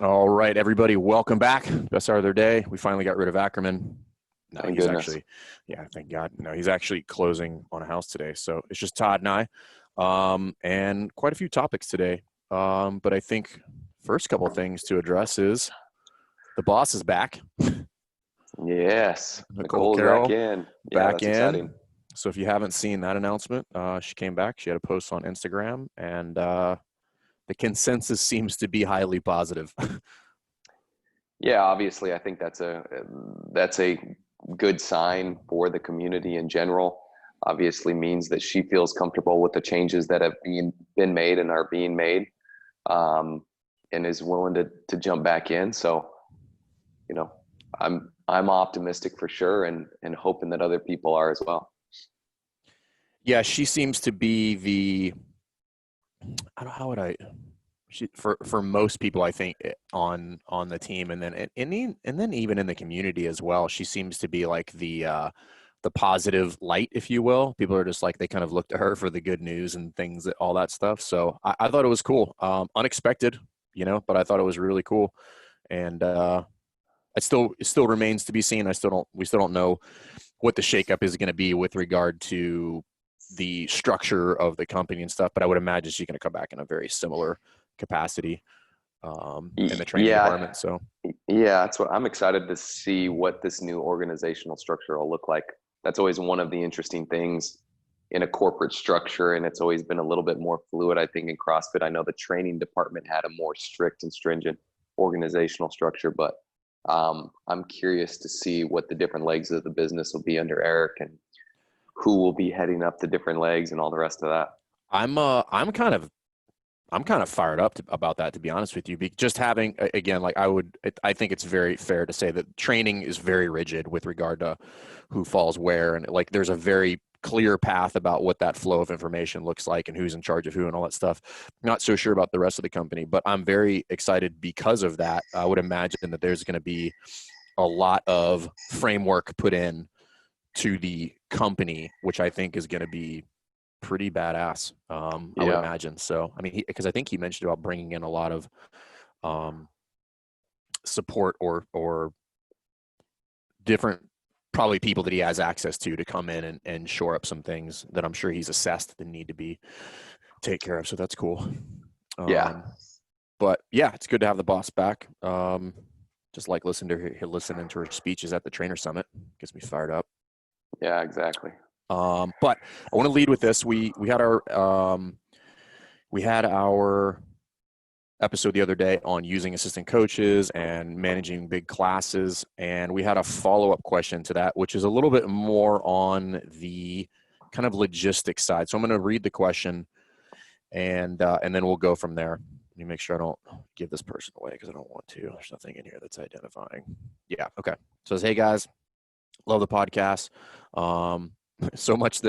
All right, everybody, welcome back. Best hour of their day. We finally got rid of Ackerman. No, Thank he's goodness. actually, yeah, thank God. No, he's actually closing on a house today. So it's just Todd and I, and quite a few topics today. But I think first couple of things to address is the boss is back. Yes, Nicole Nicole's back Carroll in. Yeah, back that's exciting. in. So if you haven't seen that announcement, she came back. She had a post on Instagram, and the consensus seems to be highly positive. Yeah, obviously, I think that's a good sign for the community in general. Obviously, means that she feels comfortable with the changes that have been made and are being made, um, and is willing to jump back in. So, you know, I'm optimistic for sure, and hoping that other people are as well. Yeah, she seems to be the I don't how would I she for most people I think on the team and then even in the community as well. She seems to be like the positive light, if you will. People are just like they kind of look to her for the good news and things, all that stuff. So I thought it was cool, unexpected, but I thought it was really cool, and it still remains to be seen. We still don't know what the shakeup is going to be with regard to the structure of the company and stuff, but I would imagine she's going to come back in a very similar capacity in the training Yeah, department. So yeah, that's what I'm excited to see what this new organizational structure will look like. That's always one of the interesting things in a corporate structure, and it's always been a little bit more fluid. I think in CrossFit, I know the training department had a more strict and stringent organizational structure, but I'm curious to see what the different legs of the business will be under Eric and who will be heading up the different legs and all the rest of that. I'm uh I'm kind of I'm kind of fired up about that, to be honest with you. Just having, again, like I think it's very fair to say that training is very rigid with regard to who falls where, and like there's a very clear path about what that flow of information looks like and who's in charge of who and all that stuff. Not so sure about the rest of the company, but I'm very excited because of that. I would imagine that there's going to be a lot of framework put in to the company, which I think is going to be pretty badass. I would Yeah. imagine. So, I mean, because I think he mentioned about bringing in a lot of um, support or different probably people that he has access to come in and shore up some things that I'm sure he's assessed that need to be taken care of. So that's cool. Yeah. But yeah, it's good to have the boss back. Just like listening to her speeches at the trainer summit gets me fired up. Yeah, exactly. But I want to lead with this. We had our episode the other day on using assistant coaches and managing big classes, and we had a follow-up question to that, which is a little bit more on the kind of logistics side. So I'm going to read the question, and then we'll go from there. Let me make sure I don't give this person away because I don't want to. There's nothing in here that's identifying. Yeah, okay. So it says, hey guys, love the podcast. So much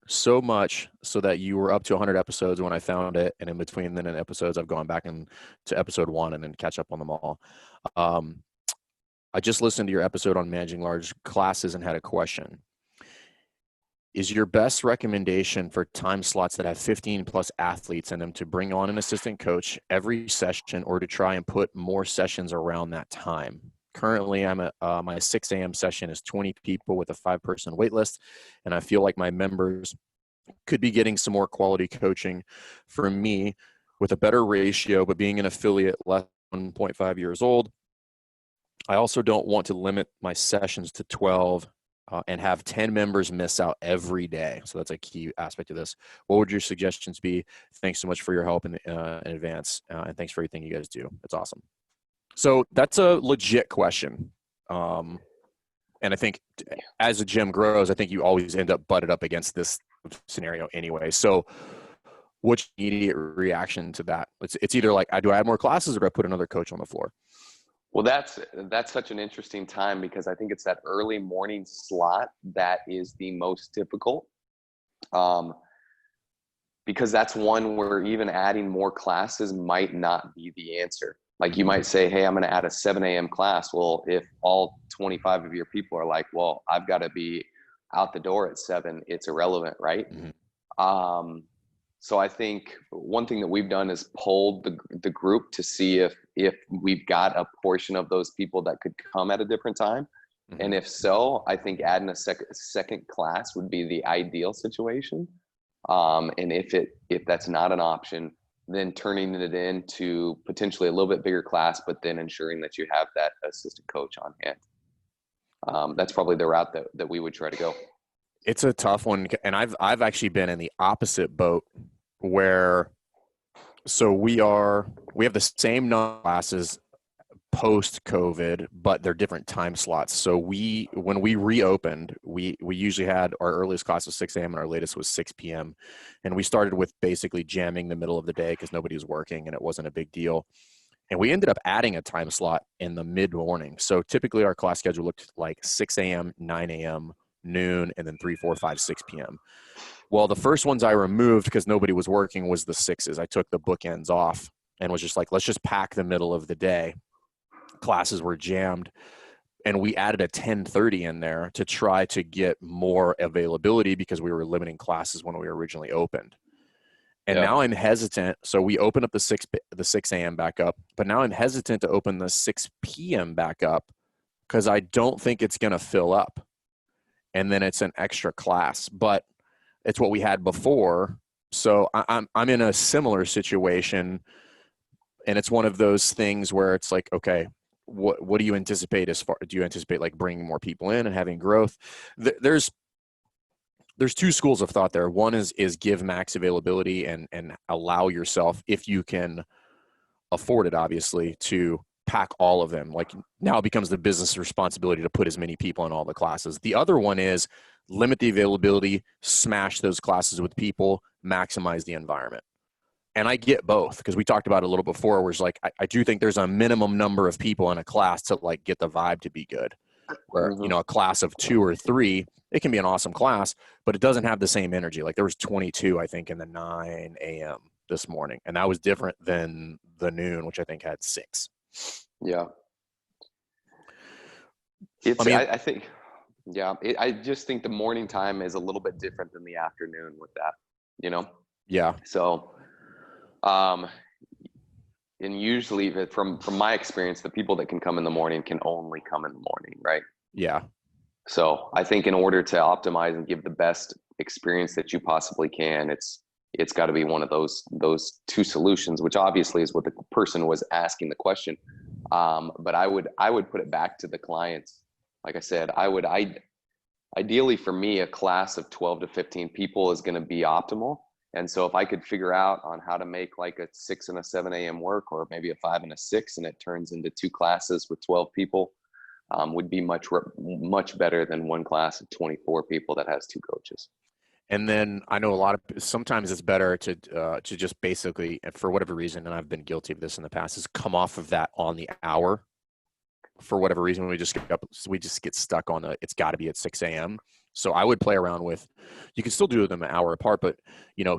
so much so that you were up to 100 episodes when I found it, and in between then in episodes I've gone back to episode 1 and then catch up on them all. I just listened to your episode on managing large classes and had a question. Is your best recommendation for time slots that have 15 plus athletes in them to bring on an assistant coach every session, or to try and put more sessions around that time? Currently, my 6 a.m. session is 20 people with a 5-person wait list, and I feel like my members could be getting some more quality coaching from me with a better ratio, but being an affiliate less than 1.5 years old, I also don't want to limit my sessions to 12 and have 10 members miss out every day. So that's a key aspect of this. What would your suggestions be? Thanks so much for your help in advance, and thanks for everything you guys do. It's awesome. So that's a legit question. And I think as the gym grows, I think you always end up butted up against this scenario anyway. So what's the immediate reaction to that? It's either like, do I add more classes, or do I put another coach on the floor? Well, that's such an interesting time because I think it's that early morning slot that is the most difficult. Um, because that's one where even adding more classes might not be the answer. Like you might say, hey, I'm going to add a 7 a.m. class. Well, if all 25 of your people are like, well, I've got to be out the door at 7, it's irrelevant, right? Mm-hmm. Um, So I think one thing that we've done is polled the group to see if we've got a portion of those people that could come at a different time. Mhm. And if so, I think adding a second class would be the ideal situation. And if that's not an option, then turning it into potentially a little bit bigger class, but then ensuring that you have that assistant coach on hand. That's probably the route that we would try to go. It's a tough one, and I've actually been in the opposite boat where, so we have the same number of classes post COVID, but they're different time slots. So when we reopened, we usually had our earliest class was 6 a.m. and our latest was 6 p.m. And we started with basically jamming the middle of the day because nobody was working and it wasn't a big deal. And we ended up adding a time slot in the mid morning. So typically our class schedule looked like 6 a.m., 9 a.m., noon, and then 3, 4, 5, 6 p.m. Well, the first ones I removed because nobody was working was the 6s. I took the bookends off and was just like, let's just pack the middle of the day. Classes were jammed, and we added a 10:30 in there to try to get more availability because we were limiting classes when we originally opened. And now I'm hesitant. So we opened up the 6 a.m. back up, but now I'm hesitant to open the 6 p.m. back up because I don't think it's going to fill up. And then it's an extra class, but it's what we had before. So I'm in a similar situation, and it's one of those things where it's like, okay, what do you anticipate do you anticipate like bringing more people in and having growth? There's two schools of thought there. One is give max availability and allow yourself, if you can afford it, obviously, to pack all of them. Like now it becomes the business responsibility to put as many people in all the classes. The other one is limit the availability, smash those classes with people, maximize the environment. And I get both because we talked about it a little before, where it's like, I do think there's a minimum number of people in a class to like get the vibe to be good. Where, a class of 2 or 3, it can be an awesome class, but it doesn't have the same energy. Like there was 22, I think, in the 9 a.m. this morning. And that was different than the noon, which I think had 6. Yeah. I think, I just think the morning time is a little bit different than the afternoon with that, Yeah. So, and usually from my experience, the people that can come in the morning can only come in the morning, right? Yeah. So I think in order to optimize and give the best experience that you possibly can, it's got to be one of those two solutions, which obviously is what the person was asking the question. But I would put it back to the clients. Like I said, ideally for me, a class of 12 to 15 people is going to be optimal. And so if I could figure out on how to make like a 6 and a 7 a.m. work, or maybe a 5 and a 6, and it turns into 2 classes with 12 people, would be much better than one class of 24 people that has 2 coaches. And then I know sometimes it's better to just basically, for whatever reason, and I've been guilty of this in the past, is come off of that on the hour. For whatever reason, we just get stuck on it's got to be at 6 a.m. So I would play around with, you can still do them an hour apart, but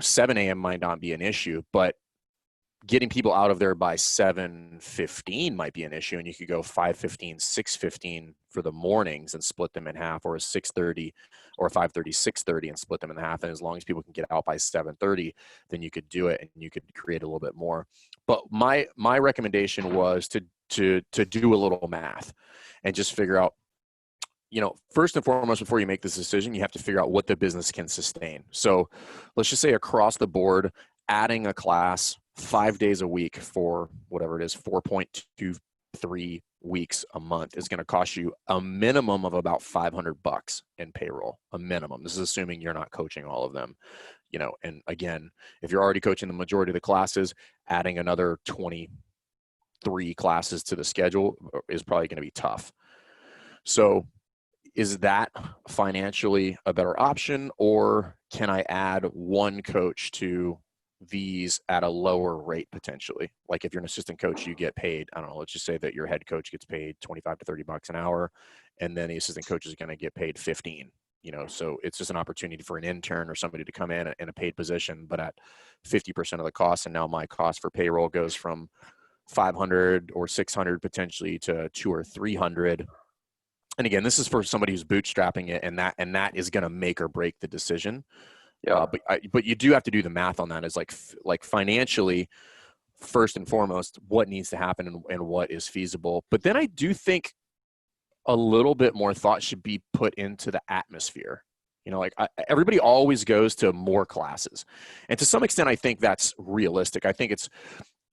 7 a.m. might not be an issue, but getting people out of there by 7:15 might be an issue. And you could go 5:15, 6:15 for the mornings and split them in half, or a 6:30 or 5:30, 6:30 and split them in half. And as long as people can get out by 7:30, then you could do it and you could create a little bit more. But my recommendation was to do a little math and just figure out, first and foremost, before you make this decision, you have to figure out what the business can sustain. So let's just say across the board, adding a class 5 days a week for whatever it is, 4.23 weeks a month is going to cost you a minimum of about $500 in payroll, a minimum. This is assuming you're not coaching all of them, and again, if you're already coaching the majority of the classes, adding another 23 classes to the schedule is probably going to be tough. So is that financially a better option, or can I add one coach to these at a lower rate potentially? Like if you're an assistant coach, you get paid, I don't know, let's just say that your head coach gets paid 25 to 30 bucks an hour, and then the assistant coach is going to get paid 15. So it's just an opportunity for an intern or somebody to come in a paid position, but at 50% of the cost. And now my cost for payroll goes from 500 or 600 potentially to 200 or 300. And again, this is for somebody who's bootstrapping it, and that is going to make or break the decision. Yeah. But you do have to do the math on that. Is like financially, first and foremost, what needs to happen and what is feasible. But then I do think a little bit more thought should be put into the atmosphere. You know, like everybody always goes to more classes, and to some extent, I think that's realistic. I think it's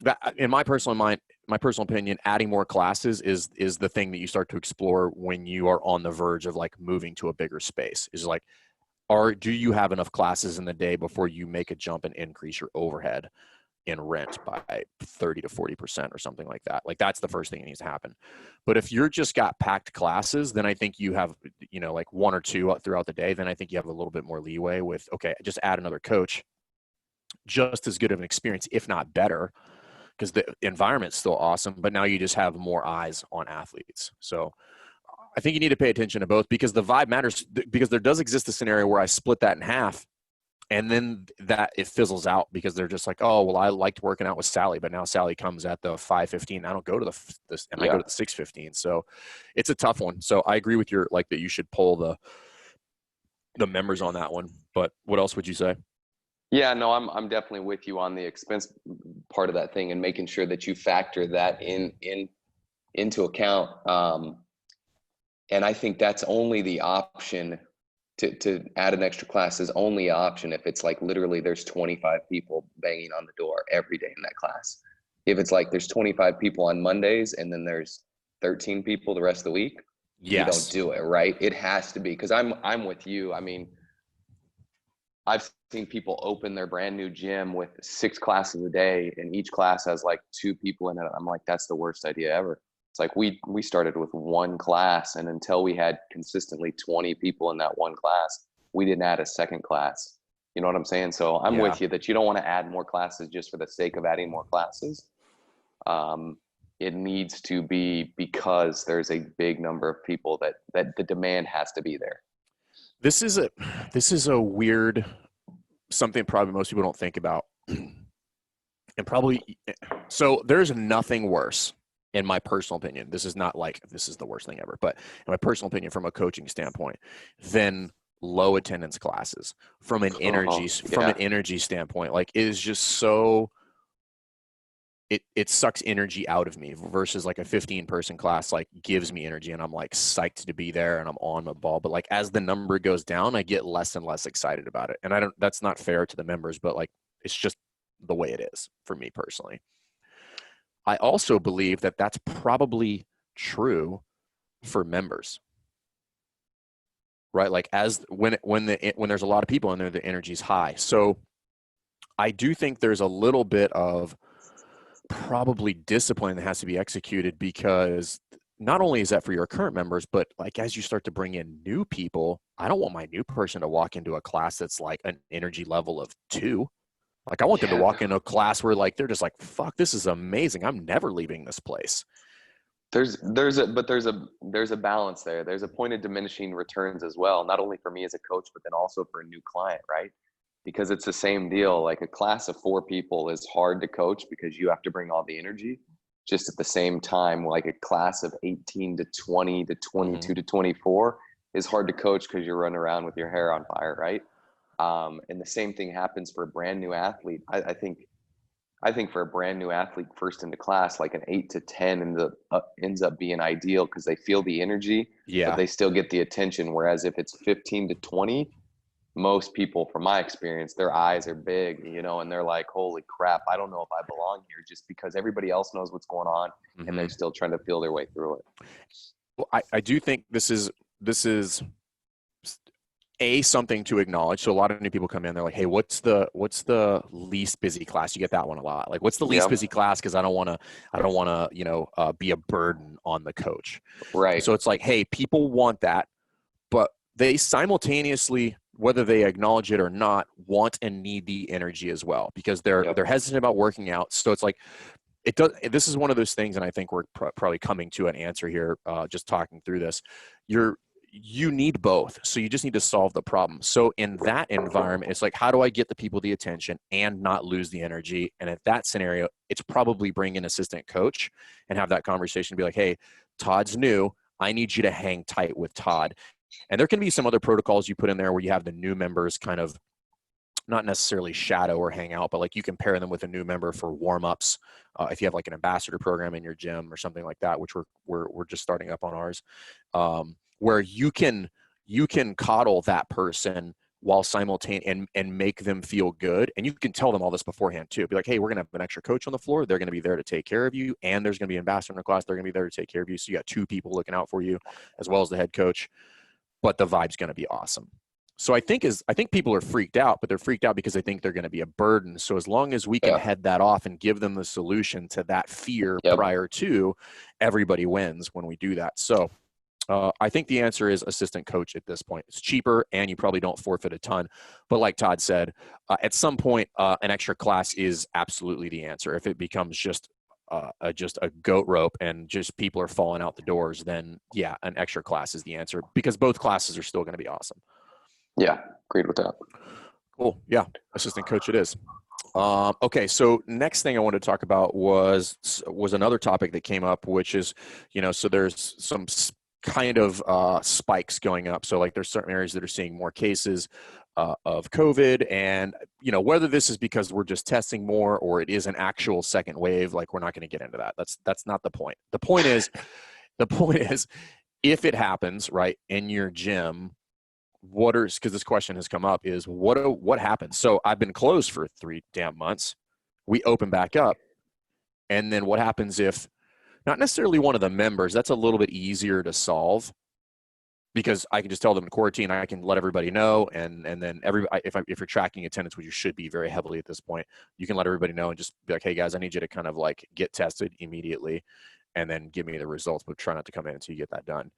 that, in my personal mind, my personal opinion, adding more classes is the thing that you start to explore when you are on the verge of like moving to a bigger space. Is like, do you have enough classes in the day before you make a jump and increase your overhead in rent by 30 to 40% or something like that? Like, that's the first thing that needs to happen. But if you're just got packed classes, then I think you have, you know, like one or two throughout the day. Then I think you have a little bit more leeway with, okay, just add another coach, just as good of an experience, if not better, because the environment's still awesome, but now you just have more eyes on athletes. So I think you need to pay attention to both, because the vibe matters, because there does exist a scenario where I split that in half, and then that it fizzles out because they're just like, oh, well, I liked working out with Sally, but now Sally comes at the 5:15. I don't go to I go to the 6:15. So it's a tough one. So I agree with your, like, that you should pull the members on that one. But what else would you say? Yeah, no, I'm definitely with you on the expense part of that thing, and making sure that you factor that into account. And I think that's only the option to add an extra class is only an option if it's like literally there's 25 people banging on the door every day in that class. If it's like there's 25 people on Mondays and then there's 13 people the rest of the week, you don't do it, right? It has to be, because I'm with you. I mean, I've seen people open their brand new gym with 6 classes a day, and each class has like 2 people in it. I'm like, that's the worst idea ever. It's like we started with 1 class, and until we had consistently 20 people in that 1 class, we didn't add a second class. You know what I'm saying? So I'm with you that you don't want to add more classes just for the sake of adding more classes. It needs to be because there's a big number of people that the demand has to be there. This is a weird, something probably most people don't think about. And probably, so there's nothing worse, in my personal opinion. This is not like this is the worst thing ever, but in my personal opinion, from a coaching standpoint, than low attendance classes from an energy standpoint. Like, it is just so, it sucks energy out of me, versus like a 15-person class like gives me energy, and I'm like psyched to be there and I'm on the ball. But like, as the number goes down, I get less and less excited about it. And that's not fair to the members, but like, it's just the way it is for me personally. I also believe that that's probably true for members, right? Like, as when there's a lot of people in there, the energy's high. So I do think there's a little bit of probably discipline that has to be executed, because not only is that for your current members, but like, as you start to bring in new people, I don't want my new person to walk into a class that's like an energy level of 2. Like, I want them to walk into a class where like they're just like, fuck, this is amazing, I'm never leaving this place. There's a balance there. There's a point of diminishing returns as well, not only for me as a coach, but then also for a new client, right? Because it's the same deal. Like, a class of 4 people is hard to coach because you have to bring all the energy. Just at the same time, like, a class of 18 to 20 to 22 to 24 is hard to coach because you're running around with your hair on fire, right? And the same thing happens for a brand new athlete. I think for a brand new athlete first into class, like an 8 to 10 ends up being ideal, because they feel the energy, but they still get the attention. Whereas if it's 15 to 20, most people, from my experience, their eyes are big, you know, and they're like, holy crap, I don't know if I belong here, just because everybody else knows what's going on, and they're still trying to feel their way through it. Well, I do think this is something to acknowledge. So a lot of new people come in, they're like, hey, what's the least busy class? You get that one a lot. Like, what's the least busy class? Cause I don't want to, you know, be a burden on the coach. Right. So it's like, hey, people want that, but they simultaneously, whether they acknowledge it or not, want and need the energy as well, because they're hesitant about working out. So it's like, this is one of those things. And I think we're probably coming to an answer here, just talking through this. You need both. So you just need to solve the problem. So in that environment, it's like, how do I get the people the attention and not lose the energy? And at that scenario, it's probably bring an assistant coach and have that conversation, be like, hey, Todd's new. I need you to hang tight with Todd. And there can be some other protocols you put in there where you have the new members kind of not necessarily shadow or hang out, but like you can pair them with a new member for warm-ups. If you have like an ambassador program in your gym or something like that, which we're just starting up on ours, where you can coddle that person while simultaneously and make them feel good. And you can tell them all this beforehand too. Be like, hey, we're gonna have an extra coach on the floor. They're gonna be there to take care of you, and there's gonna be an ambassador in the class. They're gonna be there to take care of you. So you got two people looking out for you, as well as the head coach. But the vibe's gonna be awesome. So I think people are freaked out, but they're freaked out because they think they're going to be a burden. So as long as we can head that off and give them the solution to that fear prior to, everybody wins when we do that. So I think the answer is assistant coach at this point. It's cheaper, and you probably don't forfeit a ton. But like Todd said, at some point, an extra class is absolutely the answer. If it becomes just a goat rope and just people are falling out the doors, then yeah, an extra class is the answer, because both classes are still going to be awesome. Yeah, agreed with that. Cool. Yeah, assistant coach it is. Okay, so next thing I wanted to talk about was another topic that came up, which is, so there's some kind of spikes going up. So like there's certain areas that are seeing more cases of COVID, and whether this is because we're just testing more or it is an actual second wave, like we're not going to get into that. That's not the point. The point is if it happens right in your gym, because this question has come up, is what happens? So I've been closed for 3 damn months. We open back up. And then what happens if not necessarily one of the members, that's a little bit easier to solve because I can just tell them in quarantine, I can let everybody know. And then if you're tracking attendance, which you should be very heavily at this point, you can let everybody know and just be like, hey guys, I need you to kind of like get tested immediately and then give me the results, but try not to come in until you get that done.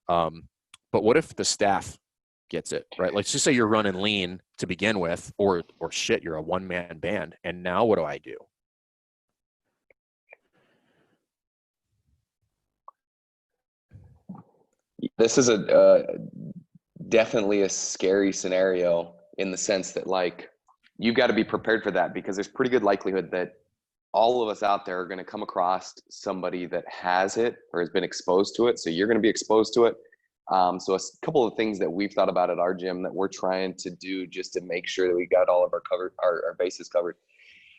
But what if the staff gets it, right? Let's just say you're running lean to begin with, or shit, you're a one-man band, and now what do I do? This is definitely a scary scenario in the sense that like you've got to be prepared for that, because there's pretty good likelihood that all of us out there are going to come across somebody that has it or has been exposed to it. So you're going to be exposed to it. So a couple of things that we've thought about at our gym that we're trying to do just to make sure that we got all of our bases covered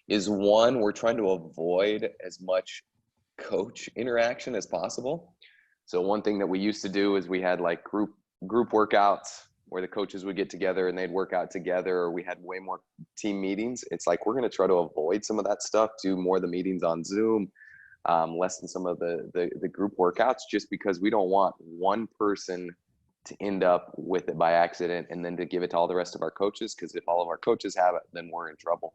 is, one, we're trying to avoid as much coach interaction as possible. So one thing that we used to do is we had like group workouts where the coaches would get together and they'd work out together, or we had way more team meetings. It's like we're going to try to avoid some of that stuff, do more of the meetings on Zoom, less than some of the group workouts, just because we don't want one person to end up with it by accident and then to give it to all the rest of our coaches, because if all of our coaches have it, then we're in trouble.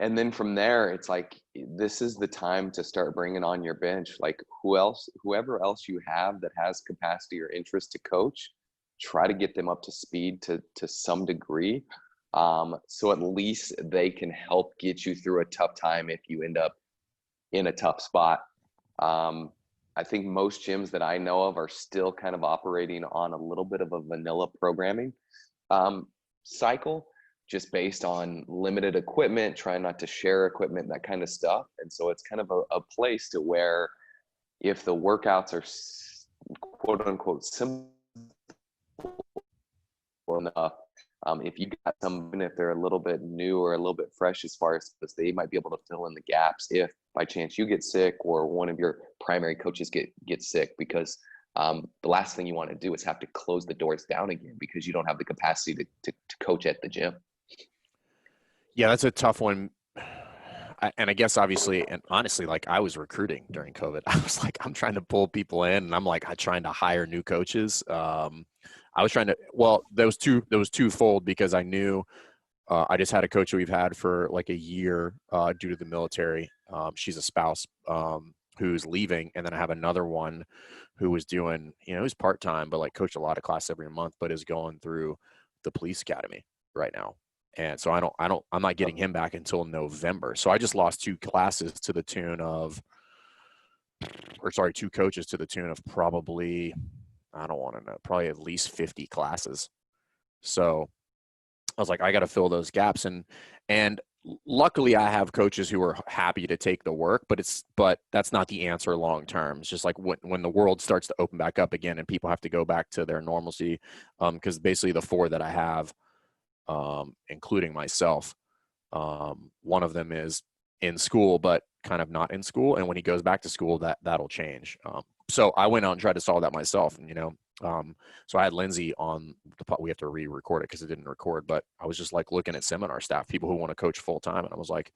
And then from there, it's like, this is the time to start bringing on your bench. Like whoever else you have that has capacity or interest to coach, try to get them up to speed to some degree. So at least they can help get you through a tough time if you end up in a tough spot. I think most gyms that I know of are still kind of operating on a little bit of a vanilla programming cycle, just based on limited equipment, trying not to share equipment, that kind of stuff. And so it's kind of a place to where if the workouts are quote unquote simple enough, if you got someone, if they're a little bit new or a little bit fresh as far as they might be able to fill in the gaps if by chance you get sick or one of your primary coaches get sick, because the last thing you want to do is have to close the doors down again because you don't have the capacity to coach at the gym. Yeah, that's a tough one. And I guess obviously, and honestly, like I was recruiting during COVID. I was like, I'm trying to pull people in, and I'm like, I'm trying to hire new coaches. I was trying to, well, there was twofold, because I knew I just had a coach that we've had for like a year due to the military. She's a spouse who's leaving. And then I have another one who was doing, who's part-time, but like coached a lot of class every month, but is going through the police academy right now. And so I'm not getting him back until November. So I just lost two coaches to the tune of probably, I don't want to know, probably at least 50 classes. So I was like, I got to fill those gaps. And luckily I have coaches who are happy to take the work, but that's not the answer long term. It's just like when the world starts to open back up again and people have to go back to their normalcy, because basically the 4 that I have, including myself. One of them is in school, but kind of not in school. And when he goes back to school, that'll change. So I went out and tried to solve that myself. And, so I had Lindsay on the we have to re-record it because it didn't record, but I was just like looking at seminar staff, people who want to coach full time. And I was like,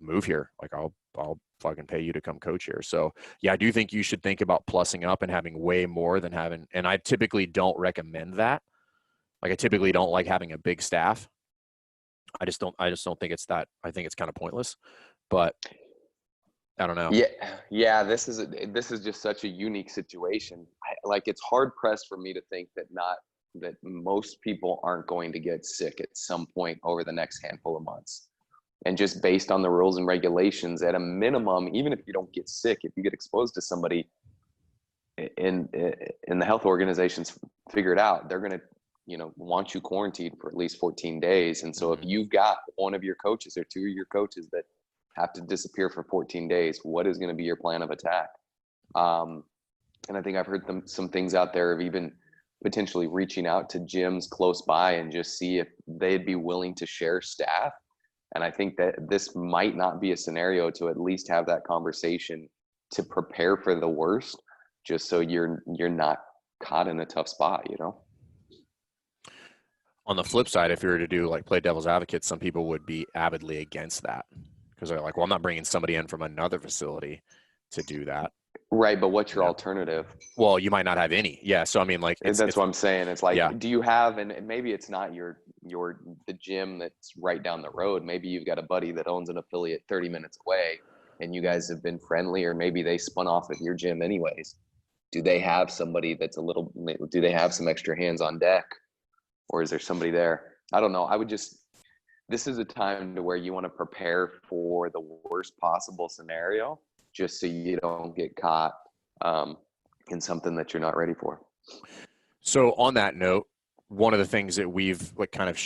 move here. Like I'll fucking pay you to come coach here. So yeah, I do think you should think about plussing up and having way more than having, and I typically don't recommend that. Like I typically don't like having a big staff. I just don't think it's that. I think it's kind of pointless, but I don't know. Yeah. This is just such a unique situation. Like it's hard pressed for me to think that most people aren't going to get sick at some point over the next handful of months. And just based on the rules and regulations, at a minimum, even if you don't get sick, if you get exposed to somebody in the health organizations figure it out, they're going to, want you quarantined for at least 14 days. And so if you've got one of your coaches or two of your coaches that have to disappear for 14 days, what is going to be your plan of attack? And I think I've heard some things out there of even potentially reaching out to gyms close by and just see if they'd be willing to share staff. And I think that this might not be a scenario to at least have that conversation to prepare for the worst, just so you're not caught in a tough spot, On the flip side, if you were to do like play devil's advocate, some people would be avidly against that because they're like, well, I'm not bringing somebody in from another facility to do that. Right. But what's your alternative? Well, you might not have any. Yeah. So, I mean, like, that's what I'm saying. It's like, do you have, and maybe it's not the gym that's right down the road. Maybe you've got a buddy that owns an affiliate 30 minutes away and you guys have been friendly, or maybe they spun off at your gym anyways. Do they have somebody that's do they have some extra hands on deck, or is there somebody there? I don't know. This is a time to where you want to prepare for the worst possible scenario, just so you don't get caught in something that you're not ready for. So on that note, one of the things that we've like kind of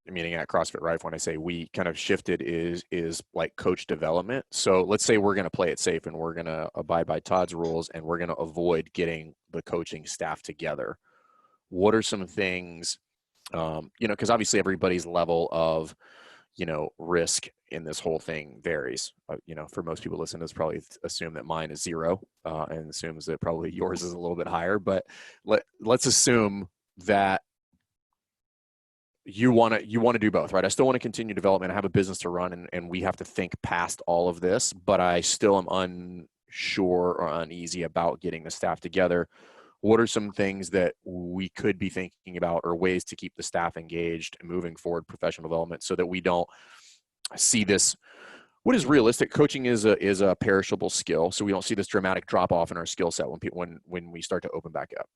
meaning at CrossFit Rife, when I say we kind of shifted is like coach development. So let's say we're going to play it safe and we're going to abide by Todd's rules and we're going to avoid getting the coaching staff together. What are some things, because obviously everybody's level of, risk in this whole thing varies. For most people listening, it's probably assume that mine is 0 and assumes that probably yours is a little bit higher. But let's assume that you want to do both, right? I still want to continue development. I have a business to run, and we have to think past all of this. But I still am unsure or uneasy about getting the staff together. What are some things that we could be thinking about, or ways to keep the staff engaged and moving forward professional development, so that we don't see this? What is realistic? Coaching is a perishable skill, so we don't see this dramatic drop off in our skill set when we start to open back up.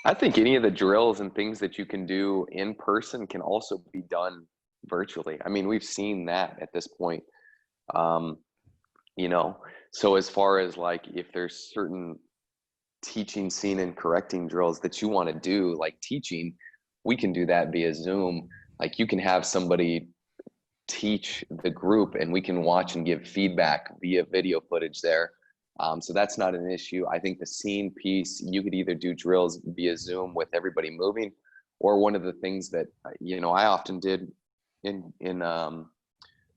I think any of the drills and things that you can do in person can also be done virtually. I mean, we've seen that at this point. So as far as like, if there's certain teaching scene and correcting drills that you want to do, like teaching, we can do that via Zoom. Like you can have somebody teach the group and we can watch and give feedback via video footage there. So that's not an issue. I think the scene piece, you could either do drills via Zoom with everybody moving, or one of the things that, I often did in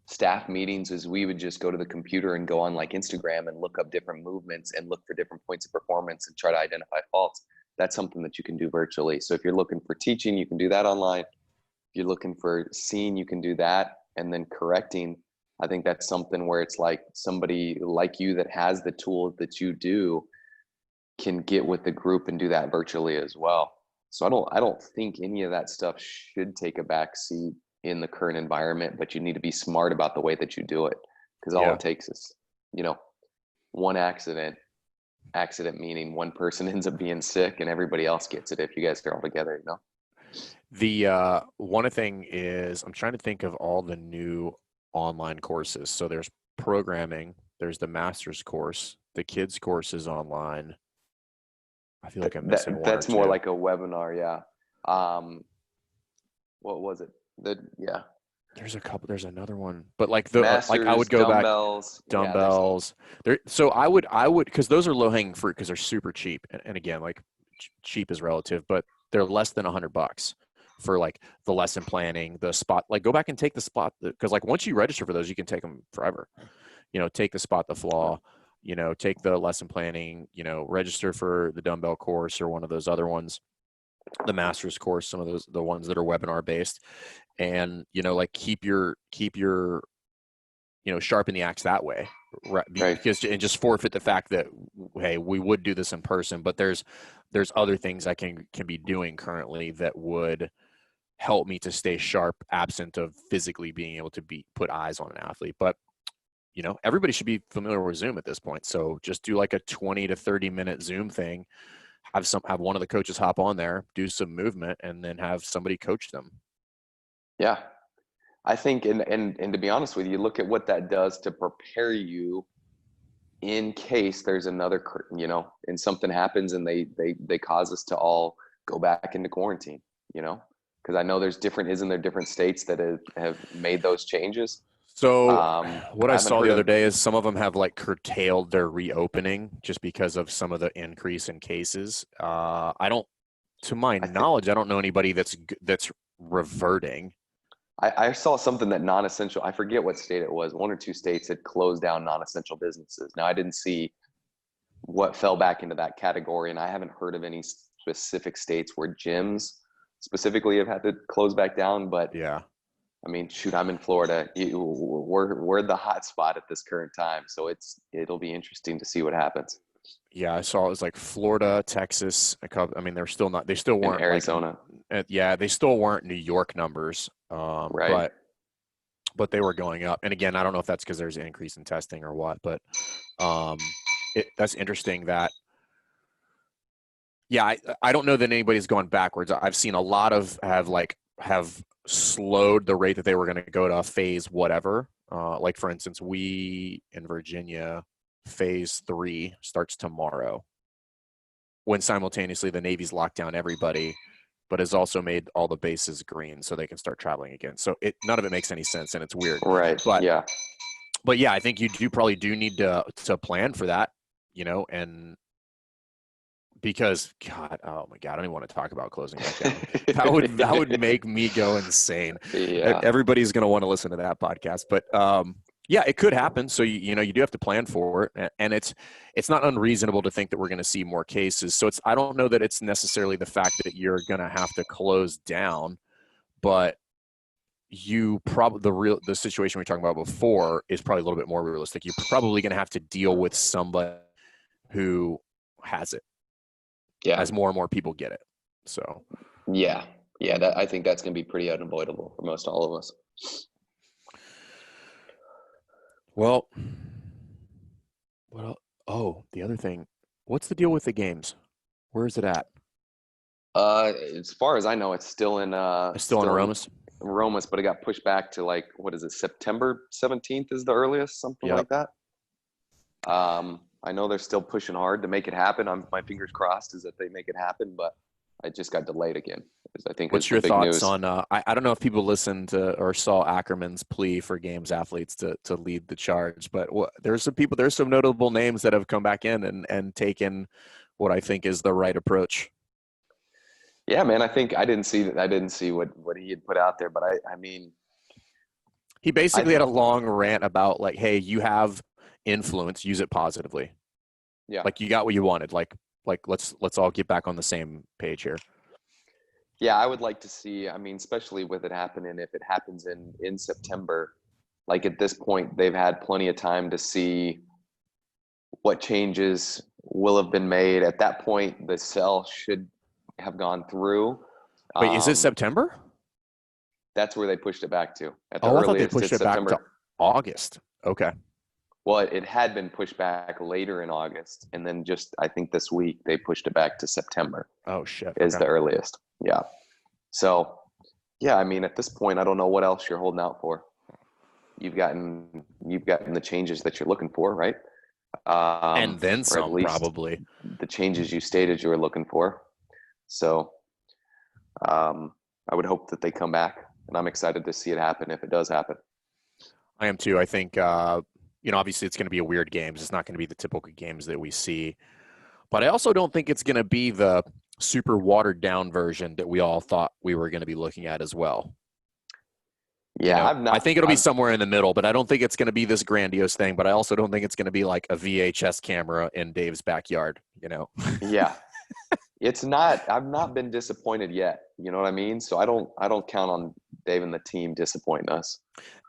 staff meetings is we would just go to the computer and go on like Instagram and look up different movements and look for different points of performance and try to identify faults. That's something that you can do virtually. So if you're looking for teaching, you can do that online. If you're looking for scene, you can do that. And then correcting, I think that's something where it's like somebody like you that has the tools that you do can get with the group and do that virtually as well. So I don't think any of that stuff should take a back seat in the current environment, but you need to be smart about the way that you do it, because all it takes is, one accident meaning one person ends up being sick and everybody else gets it if you guys are all together, The one thing is, I'm trying to think of all the new online courses. So there's programming, there's the master's course, the kids course is online. I feel like I'm missing one. That's more like a webinar. Yeah. What was it? There's a couple. There's another one, but like Masters, I would go dumbbells, back dumbbells. There. So I would because those are low hanging fruit because they're super cheap. And again, like cheap is relative, but they're less than $100. for like the lesson planning, the spot, like go back and take the spot, because like once you register for those, you can take them forever. Take the spot, the flaw, take the lesson planning, register for the dumbbell course or one of those other ones, the master's course, some of those, the ones that are webinar based, and, like keep your, sharpen the axe that way. Right. Because, and just forfeit the fact that, hey, we would do this in person, but there's other things I can be doing currently that would help me to stay sharp, absent of physically being able to put eyes on an athlete. But everybody should be familiar with Zoom at this point. So just do like a 20 to 30 minute Zoom thing, have one of the coaches hop on there, do some movement, and then have somebody coach them. Yeah. I think, and to be honest with you, look at what that does to prepare you in case there's another, and something happens and they cause us to all go back into quarantine, because I know isn't there different states that have made those changes? So what I saw the other day is some of them have like curtailed their reopening just because of some of the increase in cases. To my knowledge, I don't know anybody that's reverting. I saw something that non-essential, I forget what state it was, 1 or 2 states had closed down non-essential businesses. Now I didn't see what fell back into that category, and I haven't heard of any specific states where gyms specifically have had to close back down. But yeah, I mean, shoot, I'm in Florida. We're the hot spot at this current time, so it'll be interesting to see what happens. Yeah, I saw it was like Florida, Texas. I mean, they still weren't Arizona. They still weren't New York numbers. Right. But they were going up. And again, I don't know if that's because there's an increase in testing or what, but that's interesting that, yeah, I don't know that anybody's gone backwards. I've seen a lot of have slowed the rate that they were going to go to a phase whatever. Like for instance, we in Virginia, phase 3 starts tomorrow, when simultaneously the Navy's locked down everybody, but has also made all the bases green so they can start traveling again. So none of it makes any sense, and it's weird. Right. But yeah, I think you probably need to plan for that, and because God, oh my God, I don't even want to talk about closing back down. that would make me go insane. Yeah. Everybody's going to want to listen to that podcast, but yeah, it could happen. So you do have to plan for it, and it's not unreasonable to think that we're going to see more cases. So I don't know that it's necessarily the fact that you're going to have to close down, but the situation we were talking about before is probably a little bit more realistic. You're probably going to have to deal with somebody who has it. Yeah. As more and more people get it. So. Yeah. I think that's going to be pretty unavoidable for most all of us. Well, the other thing, what's the deal with the games? Where is it at? As far as I know, it's still in Aromas. Aromas, but it got pushed back to like, what is it? September 17th is the earliest, something like that. I know they're still pushing hard to make it happen. My fingers crossed is that they make it happen, but it just got delayed again. I think. What's your thoughts on? I don't know if people listened to or saw Ackerman's plea for Games athletes to lead the charge, but there's some notable names that have come back in and taken what I think is the right approach. Yeah, man. I think I didn't see what he had put out there, but I mean, he basically had a long rant about like, hey, you have influence, use it positively. Yeah, like you got what you wanted. Like let's all get back on the same page here. Yeah, I would like to see, I mean, especially with it happening, if it happens in September, like at this point, they've had plenty of time to see what changes will have been made. At that point, the cell should have gone through. Wait, is it September? That's where they pushed it back to. I thought they pushed it back to August. Okay. Well, it had been pushed back later in August, and then just, I think this week, they pushed it back to September. Oh, shit. Is the earliest. Yeah. So, yeah, I mean, at this point, I don't know what else you're holding out for. You've gotten the changes that you're looking for, right? And then some, probably. The changes you stated you were looking for. So, I would hope that they come back, and I'm excited to see it happen if it does happen. I am too. I think, obviously it's going to be a weird games. It's not going to be the typical games that we see. But I also don't think it's going to be the super watered down version that we all thought we were going to be looking at as well. Yeah, I think it'll be somewhere in the middle, but I don't think it's going to be this grandiose thing. But I also don't think it's going to be like a VHS camera in Dave's backyard. Yeah, it's not. I've not been disappointed yet. You know what I mean? So I don't count on Dave and the team disappointing us.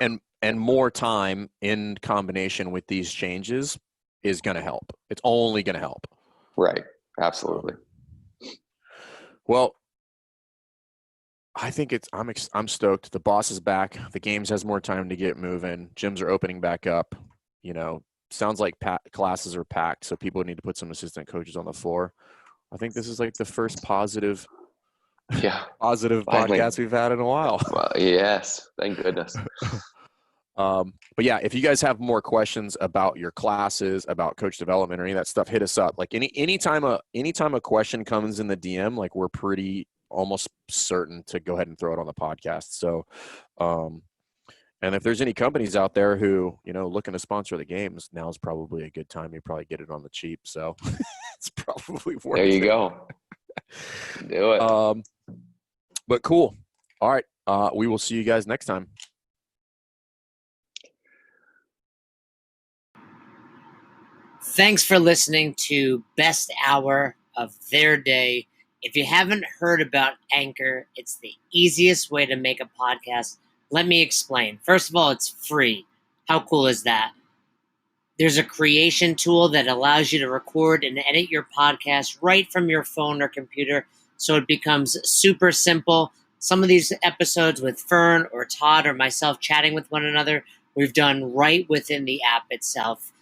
And more time in combination with these changes is going to help. It's only going to help. Right. Absolutely. Well, I think I'm stoked. The boss is back. The Games has more time to get moving. Gyms are opening back up. Sounds like classes are packed, so people need to put some assistant coaches on the floor. I think this is like the first positive podcast we've had in a while. Well, yes, thank goodness. But yeah, if you guys have more questions about your classes, about coach development or any of that stuff, hit us up. Like anytime a question comes in the DM, like we're pretty almost certain to go ahead and throw it on the podcast. So, and if there's any companies out there who, looking to sponsor the Games, now is probably a good time. You probably get it on the cheap. So it's probably worth it. There you go. Do it. But cool. All right. We will see you guys next time. Thanks for listening to Best Hour of Their Day. If you haven't heard about Anchor, it's the easiest way to make a podcast. Let me explain. First of all, it's free. How cool is that? There's a creation tool that allows you to record and edit your podcast right from your phone or computer, so it becomes super simple. Some of these episodes with Fern or Todd or myself chatting with one another, we've done right within the app itself.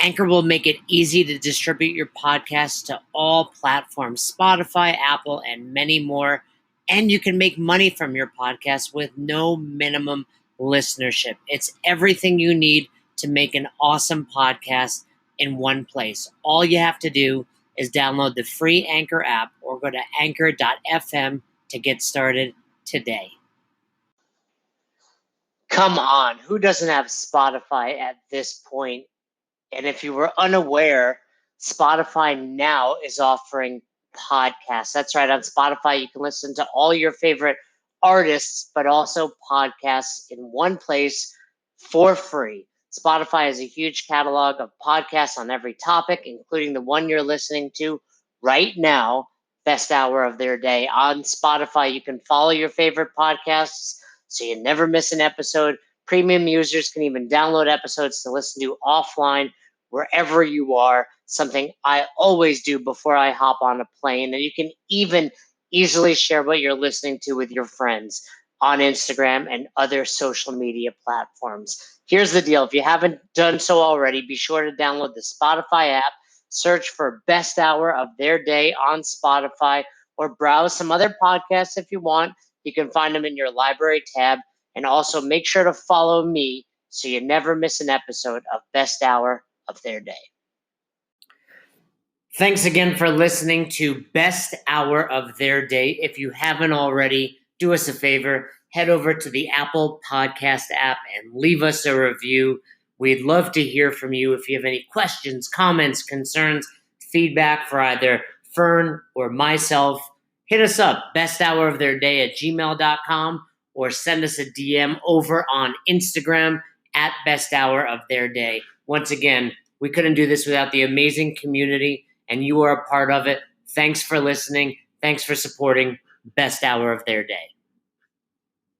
Anchor will make it easy to distribute your podcast to all platforms, Spotify, Apple, and many more. And you can make money from your podcast with no minimum listenership. It's everything you need to make an awesome podcast in one place. All you have to do is download the free Anchor app or go to anchor.fm to get started today. Come on, who doesn't have Spotify at this point? And if you were unaware, Spotify now is offering podcasts. That's right. On Spotify, you can listen to all your favorite artists, but also podcasts in one place for free. Spotify has a huge catalog of podcasts on every topic, including the one you're listening to right now, Best Hour of Their Day. On Spotify, you can follow your favorite podcasts so you never miss an episode. Premium users can even download episodes to listen to offline wherever you are, something I always do before I hop on a plane. And you can even easily share what you're listening to with your friends on Instagram and other social media platforms. Here's the deal. If you haven't done so already, be sure to download the Spotify app, search for Best Hour of Their Day on Spotify, or browse some other podcasts if you want. You can find them in your library tab. And also make sure to follow me so you never miss an episode of Best Hour of Their Day. Thanks again for listening to Best Hour of Their Day. If you haven't already, do us a favor, head over to the Apple Podcast app and leave us a review. We'd love to hear from you. If you have any questions, comments, concerns, feedback for either Fern or myself, hit us up, besthouroftheirday@gmail.com, or send us a DM over on Instagram at Best Hour of Their Day. Once again, we couldn't do this without the amazing community, and you are a part of it. Thanks for listening. Thanks for supporting Best Hour of Their Day.